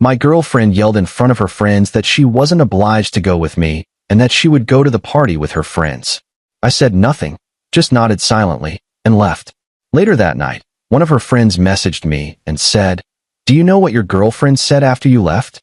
My girlfriend yelled in front of her friends that she wasn't obliged to go with me and that she would go to the party with her friends. I said nothing, just nodded silently, and left. Later that night, one of her friends messaged me and said, "Do you know what your girlfriend said after you left?"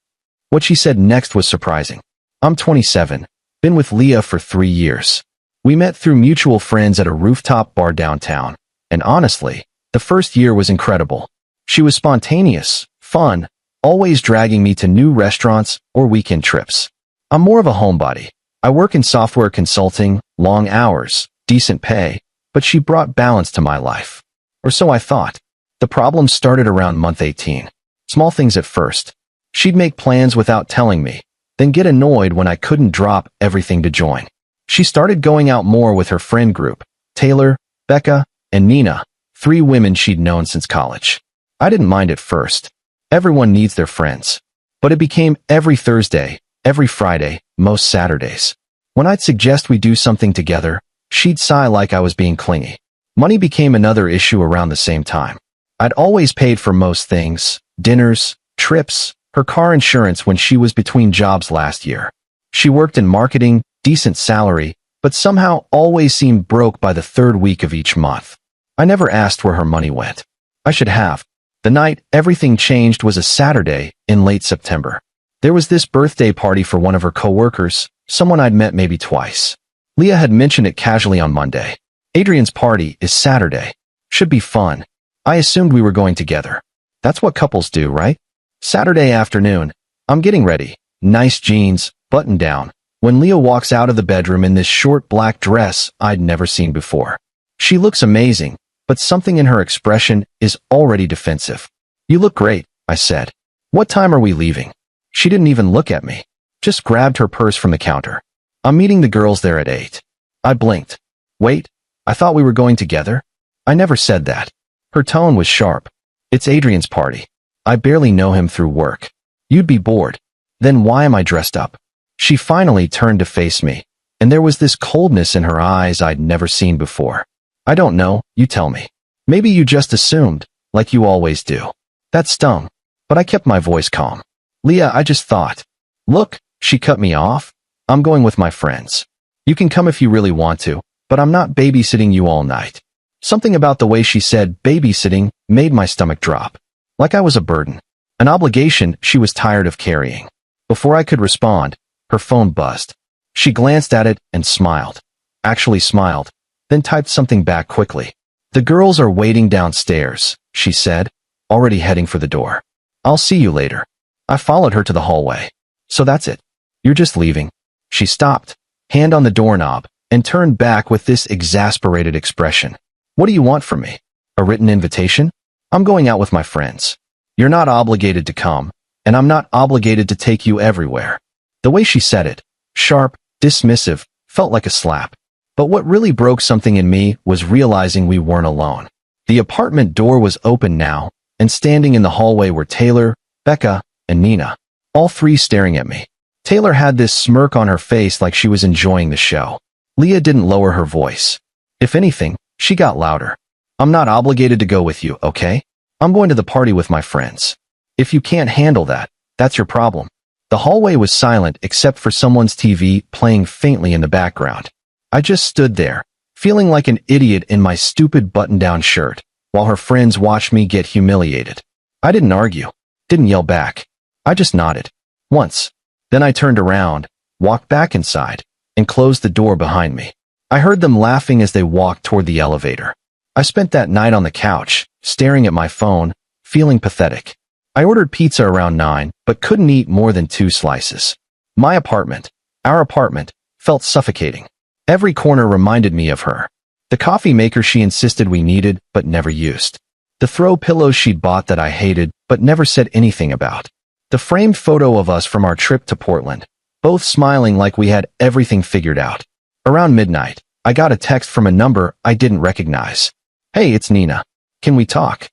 What she said next was surprising. "I'm 27, been with Leah for 3 years. We met through mutual friends at a rooftop bar downtown, and honestly, the first year was incredible. She was spontaneous, fun, always dragging me to new restaurants or weekend trips. I'm more of a homebody. I work in software consulting, long hours, decent pay, but she brought balance to my life. Or so I thought. The problem started around month 18. Small things at first. She'd make plans without telling me, then get annoyed when I couldn't drop everything to join. She started going out more with her friend group, Taylor, Becca, and Nina, 3 women she'd known since college. I didn't mind at first. Everyone needs their friends. But it became every Thursday, every Friday, most Saturdays. When I'd suggest we do something together, she'd sigh like I was being clingy. Money became another issue around the same time. I'd always paid for most things, dinners, trips, her car insurance when she was between jobs last year. She worked in marketing, decent salary, but somehow always seemed broke by the 3rd week of each month. I never asked where her money went. I should have. The night everything changed was a Saturday in late September. There was this birthday party for one of her coworkers, someone I'd met maybe twice. Leah had mentioned it casually on Monday. Adrian's party is Saturday. Should be fun. I assumed we were going together. That's what couples do, right? Saturday afternoon. I'm getting ready. Nice jeans, button down. When Leah walks out of the bedroom in this short black dress I'd never seen before. She looks amazing, but something in her expression is already defensive. "You look great," I said. "What time are we leaving?" She didn't even look at me. Just grabbed her purse from the counter. "I'm meeting the girls there at 8. I blinked. "Wait, I thought we were going together?" I never said that. Her tone was sharp. "It's Adrian's party. I barely know him through work. You'd be bored. Then why am I dressed up?" She finally turned to face me, and there was this coldness in her eyes I'd never seen before. "I don't know, you tell me. Maybe you just assumed, like you always do." That stung, but I kept my voice calm. "Leah, I just thought." "Look," she cut me off. "I'm going with my friends. You can come if you really want to, but I'm not babysitting you all night." Something about the way she said babysitting made my stomach drop. Like I was a burden. An obligation she was tired of carrying. Before I could respond, her phone buzzed. She glanced at it and smiled. Actually smiled, then typed something back quickly. "The girls are waiting downstairs," she said, already heading for the door. "I'll see you later." I followed her to the hallway. "So that's it. You're just leaving." She stopped, hand on the doorknob, and turned back with this exasperated expression. "What do you want from me? A written invitation? I'm going out with my friends. You're not obligated to come, and I'm not obligated to take you everywhere." The way she said it, sharp, dismissive, felt like a slap. But what really broke something in me was realizing we weren't alone. The apartment door was open now, and standing in the hallway were Taylor, Becca, and Nina, all 3 staring at me. Taylor had this smirk on her face like she was enjoying the show. Leah didn't lower her voice. If anything, she got louder. "I'm not obligated to go with you, okay? I'm going to the party with my friends. If you can't handle that, that's your problem." The hallway was silent except for someone's TV playing faintly in the background. I just stood there, feeling like an idiot in my stupid button-down shirt, while her friends watched me get humiliated. I didn't argue, didn't yell back. I just nodded. Once. Then I turned around, walked back inside, and closed the door behind me. I heard them laughing as they walked toward the elevator. I spent that night on the couch, staring at my phone, feeling pathetic. I ordered pizza around 9, but couldn't eat more than 2 slices. My apartment, our apartment, felt suffocating. Every corner reminded me of her. The coffee maker she insisted we needed, but never used. The throw pillows she'd bought that I hated, but never said anything about. The framed photo of us from our trip to Portland, both smiling like we had everything figured out. Around midnight, I got a text from a number I didn't recognize. "Hey, it's Nina. Can we talk?"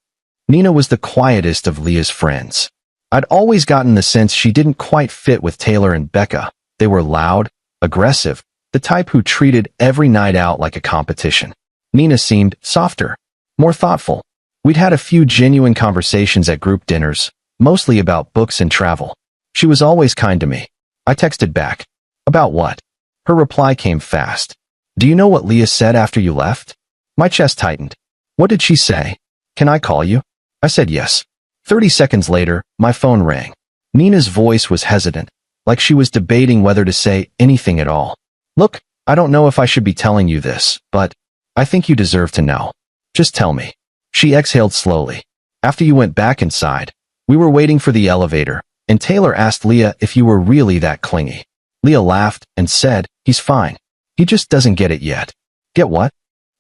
Nina was the quietest of Leah's friends. I'd always gotten the sense she didn't quite fit with Taylor and Becca. They were loud, aggressive, the type who treated every night out like a competition. Nina seemed softer, more thoughtful. We'd had a few genuine conversations at group dinners, mostly about books and travel. She was always kind to me. I texted back. About what? Her reply came fast. Do you know what Leah said after you left? My chest tightened. What did she say? Can I call you? I said yes. 30 seconds later, my phone rang. Nina's voice was hesitant, like she was debating whether to say anything at all. Look, I don't know if I should be telling you this, but I think you deserve to know. Just tell me. She exhaled slowly. After you went back inside, we were waiting for the elevator, and Taylor asked Leah if you were really that clingy. Leah laughed and said, he's fine. He just doesn't get it yet. Get what?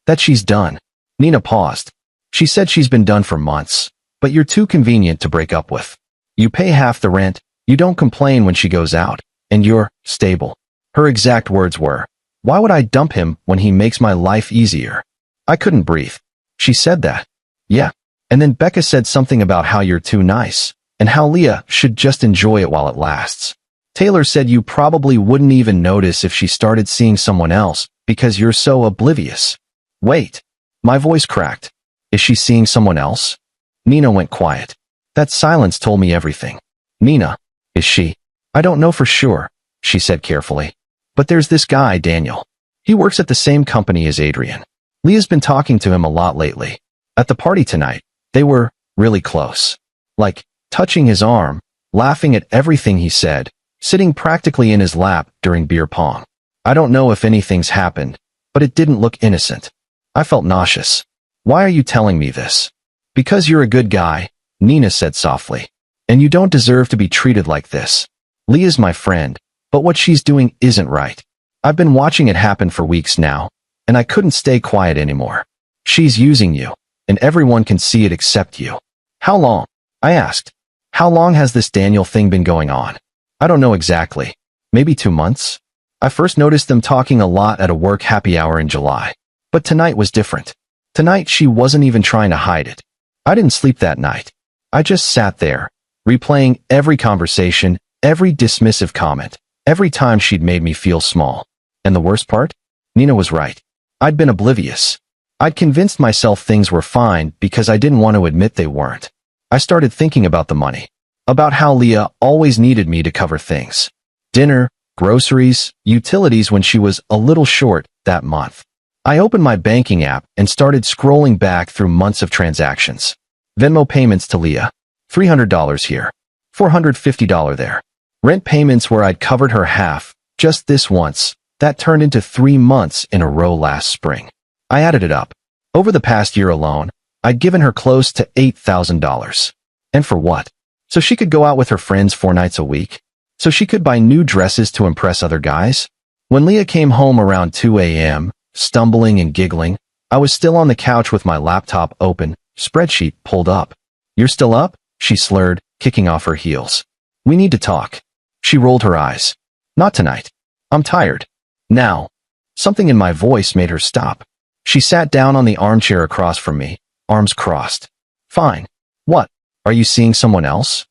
That she's done. Nina paused. She said she's been done for months, but you're too convenient to break up with. You pay half the rent, you don't complain when she goes out, and you're stable. Her exact words were, why would I dump him when he makes my life easier? I couldn't breathe. She said that. Yeah. And then Becca said something about how you're too nice, and how Leah should just enjoy it while it lasts. Taylor said you probably wouldn't even notice if she started seeing someone else because you're so oblivious. Wait. My voice cracked. Is she seeing someone else? Nina went quiet. That silence told me everything. Nina, is she? I don't know for sure, she said carefully. But there's this guy, Daniel. He works at the same company as Adrian. Leah's been talking to him a lot lately. At the party tonight, they were really close. Like, touching his arm, laughing at everything he said, sitting practically in his lap during beer pong. I don't know if anything's happened, but it didn't look innocent. I felt nauseous. Why are you telling me this? Because you're a good guy, Nina said softly. And you don't deserve to be treated like this. Leah's my friend, but what she's doing isn't right. I've been watching it happen for weeks now, and I couldn't stay quiet anymore. She's using you, and everyone can see it except you. How long? I asked. How long has this Daniel thing been going on? I don't know exactly. Maybe 2 months? I first noticed them talking a lot at a work happy hour in July. But tonight was different. Tonight she wasn't even trying to hide it. I didn't sleep that night. I just sat there, replaying every conversation, every dismissive comment, every time she'd made me feel small. And the worst part? Nina was right. I'd been oblivious. I'd convinced myself things were fine because I didn't want to admit they weren't. I started thinking about the money. About how Leah always needed me to cover things. Dinner, groceries, utilities when she was a little short that month. I opened my banking app and started scrolling back through months of transactions. Venmo payments to Leah. $300 here. $450 there. Rent payments where I'd covered her half, just this once. That turned into 3 months in a row last spring. I added it up. Over the past year alone, I'd given her close to $8,000. And for what? So she could go out with her friends 4 nights a week? So she could buy new dresses to impress other guys? When Leah came home around 2 a.m., stumbling and giggling, I was still on the couch with my laptop open, spreadsheet pulled up. You're still up? She slurred, kicking off her heels. We need to talk. She rolled her eyes. Not tonight. I'm tired. Now. Something in my voice made her stop. She sat down on the armchair across from me, arms crossed. Fine. What? Are you seeing someone else?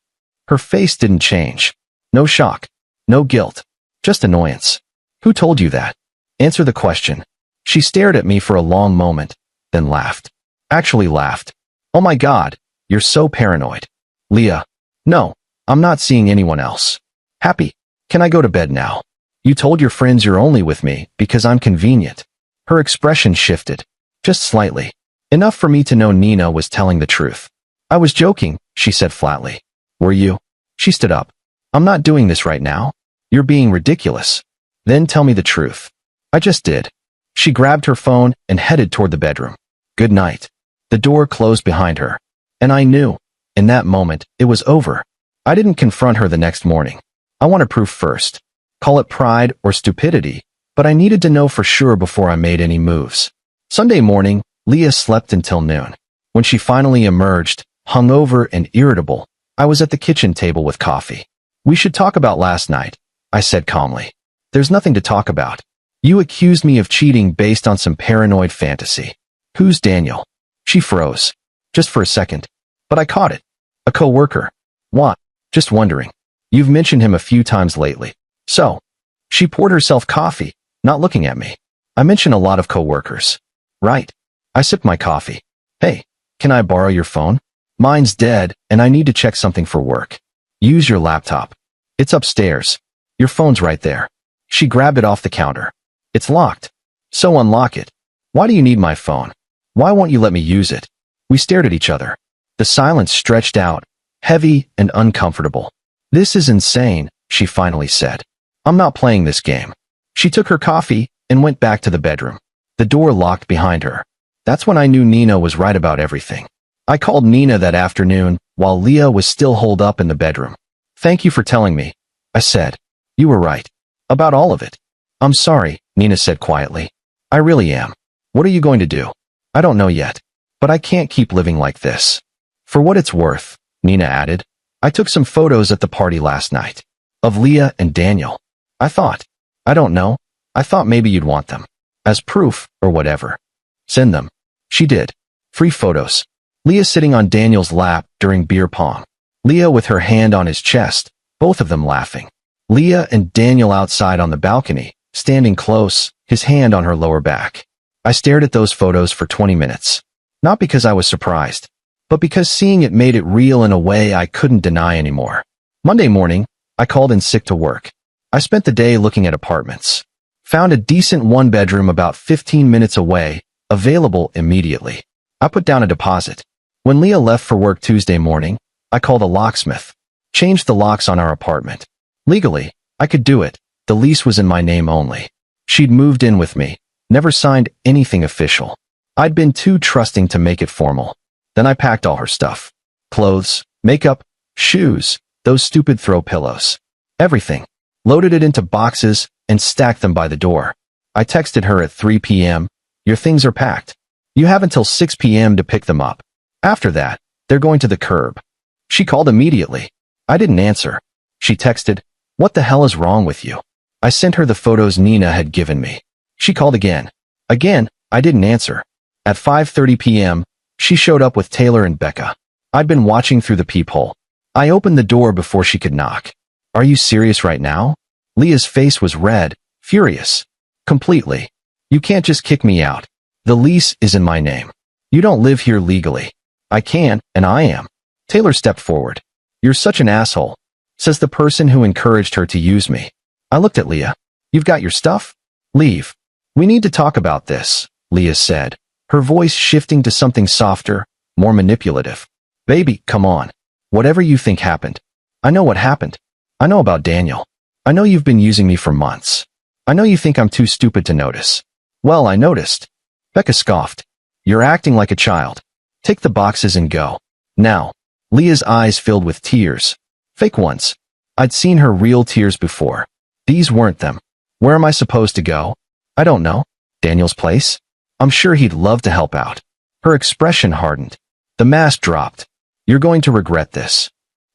Her face didn't change. No shock. No guilt. Just annoyance. Who told you that? Answer the question. She stared at me for a long moment, then laughed. Actually laughed. Oh my God, you're so paranoid. Leah. No, I'm not seeing anyone else. Happy. Can I go to bed now? You told your friends you're only with me because I'm convenient. Her expression shifted. Just slightly. Enough for me to know Nina was telling the truth. I was joking, she said flatly. Were you? She stood up. I'm not doing this right now. You're being ridiculous. Then tell me the truth. I just did. She grabbed her phone and headed toward the bedroom. Good night. The door closed behind her. And I knew, in that moment, it was over. I didn't confront her the next morning. I wanted proof first. Call it pride or stupidity, but I needed to know for sure before I made any moves. Sunday morning, Leah slept until noon. When she finally emerged, hungover and irritable, I was at the kitchen table with coffee. We should talk about last night, I said calmly. There's nothing to talk about. You accused me of cheating based on some paranoid fantasy. Who's Daniel? She froze. Just for a second. But I caught it. A coworker. What? Just wondering. You've mentioned him a few times lately. So. She poured herself coffee, not looking at me. I mention a lot of coworkers. Right. I sipped my coffee. Hey, can I borrow your phone? Mine's dead, and I need to check something for work. Use your laptop. It's upstairs. Your phone's right there. She grabbed it off the counter. It's locked. So unlock it. Why do you need my phone? Why won't you let me use it? We stared at each other. The silence stretched out, heavy and uncomfortable. This is insane, she finally said. I'm not playing this game. She took her coffee and went back to the bedroom. The door locked behind her. That's when I knew Nina was right about everything. I called Nina that afternoon while Leah was still holed up in the bedroom. Thank you for telling me, I said. You were right. About all of it. I'm sorry, Nina said quietly. I really am. What are you going to do? I don't know yet. But I can't keep living like this. For what it's worth, Nina added, I took some photos at the party last night. Of Leah and Daniel. I thought maybe you'd want them. As proof, or whatever. Send them. She did. Free photos. Leah sitting on Daniel's lap during beer pong. Leah with her hand on his chest, both of them laughing. Leah and Daniel outside on the balcony, standing close, his hand on her lower back. I stared at those photos for 20 minutes. Not because I was surprised, but because seeing it made it real in a way I couldn't deny anymore. Monday morning, I called in sick to work. I spent the day looking at apartments. Found a decent one-bedroom about 15 minutes away, available immediately. I put down a deposit. When Leah left for work Tuesday morning, I called a locksmith. Changed the locks on our apartment. Legally, I could do it. The lease was in my name only. She'd moved in with me. Never signed anything official. I'd been too trusting to make it formal. Then I packed all her stuff. Clothes, makeup, shoes, those stupid throw pillows. Everything. Loaded it into boxes and stacked them by the door. I texted her at 3 p.m. Your things are packed. You have until 6 p.m. to pick them up. After that, they're going to the curb. She called immediately. I didn't answer. She texted, what the hell is wrong with you? I sent her the photos Nina had given me. She called again. Again, I didn't answer. At 5:30 p.m., she showed up with Taylor and Becca. I'd been watching through the peephole. I opened the door before she could knock. Are you serious right now? Leah's face was red, furious. Completely. You can't just kick me out. The lease is in my name. You don't live here legally. I can, and I am. Taylor stepped forward. You're such an asshole, says the person who encouraged her to use me. I looked at Leah. You've got your stuff? Leave. We need to talk about this, Leah said, her voice shifting to something softer, more manipulative. Baby, come on. Whatever you think happened. I know what happened. I know about Daniel. I know you've been using me for months. I know you think I'm too stupid to notice. Well, I noticed. Becca scoffed. You're acting like a child. Take the boxes and go. Now. Leah's eyes filled with tears. Fake ones. I'd seen her real tears before. These weren't them. Where am I supposed to go? I don't know. Daniel's place? I'm sure he'd love to help out. Her expression hardened. The mask dropped. You're going to regret this.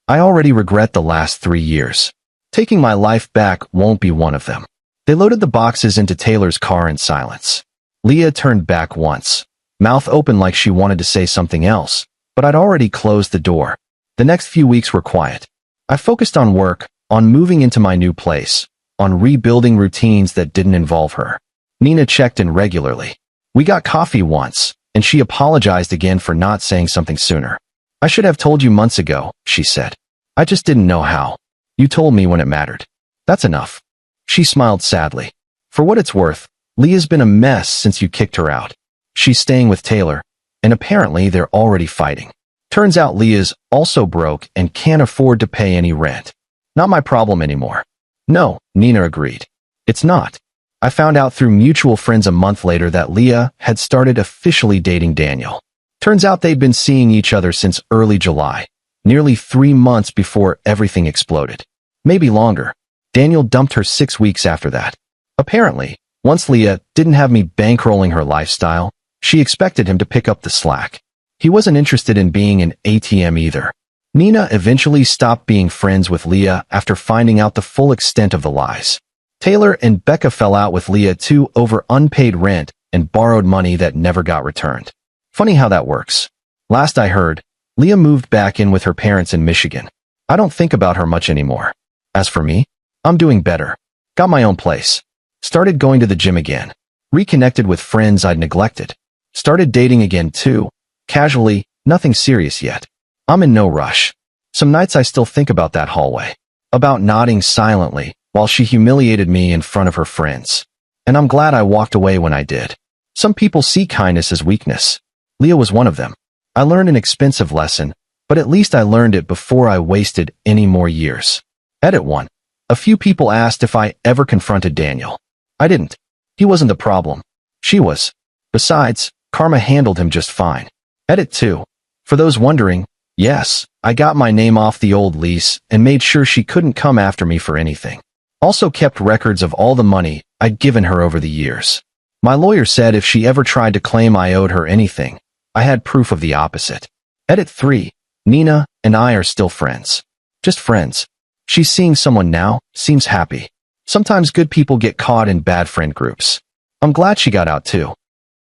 I already regret the last 3 years. Taking my life back won't be one of them. They loaded the boxes into Taylor's car in silence. Leah turned back once, mouth open like she wanted to say something else, but I'd already closed the door. The next few weeks were quiet. I focused on work, on moving into my new place, on rebuilding routines that didn't involve her. Nina checked in regularly. We got coffee once, and she apologized again for not saying something sooner. I should have told you months ago, she said. I just didn't know how. You told me when it mattered. That's enough. She smiled sadly. For what it's worth, Leah's been a mess since you kicked her out. She's staying with Taylor, and apparently they're already fighting. Turns out Leah's also broke and can't afford to pay any rent. Not my problem anymore. No, Nina agreed. It's not. I found out through mutual friends a month later that Leah had started officially dating Daniel. Turns out they'd been seeing each other since early July, nearly 3 months before everything exploded. Maybe longer. Daniel dumped her 6 weeks after that. Apparently, once Leah didn't have me bankrolling her lifestyle, she expected him to pick up the slack. He wasn't interested in being an ATM either. Nina eventually stopped being friends with Leah after finding out the full extent of the lies. Taylor and Becca fell out with Leah too over unpaid rent and borrowed money that never got returned. Funny how that works. Last I heard, Leah moved back in with her parents in Michigan. I don't think about her much anymore. As for me, I'm doing better. Got my own place. Started going to the gym again. Reconnected with friends I'd neglected. Started dating again too. Casually, nothing serious yet. I'm in no rush. Some nights I still think about that hallway. About nodding silently while she humiliated me in front of her friends. And I'm glad I walked away when I did. Some people see kindness as weakness. Leah was one of them. I learned an expensive lesson, but at least I learned it before I wasted any more years. Edit 1. A few people asked if I ever confronted Daniel. I didn't. He wasn't the problem. She was. Besides, karma handled him just fine. Edit 2. For those wondering, yes, I got my name off the old lease and made sure she couldn't come after me for anything. Also kept records of all the money I'd given her over the years. My lawyer said if she ever tried to claim I owed her anything, I had proof of the opposite. Edit 3. Nina and I are still friends. Just friends. She's seeing someone now, seems happy. Sometimes good people get caught in bad friend groups. I'm glad she got out too.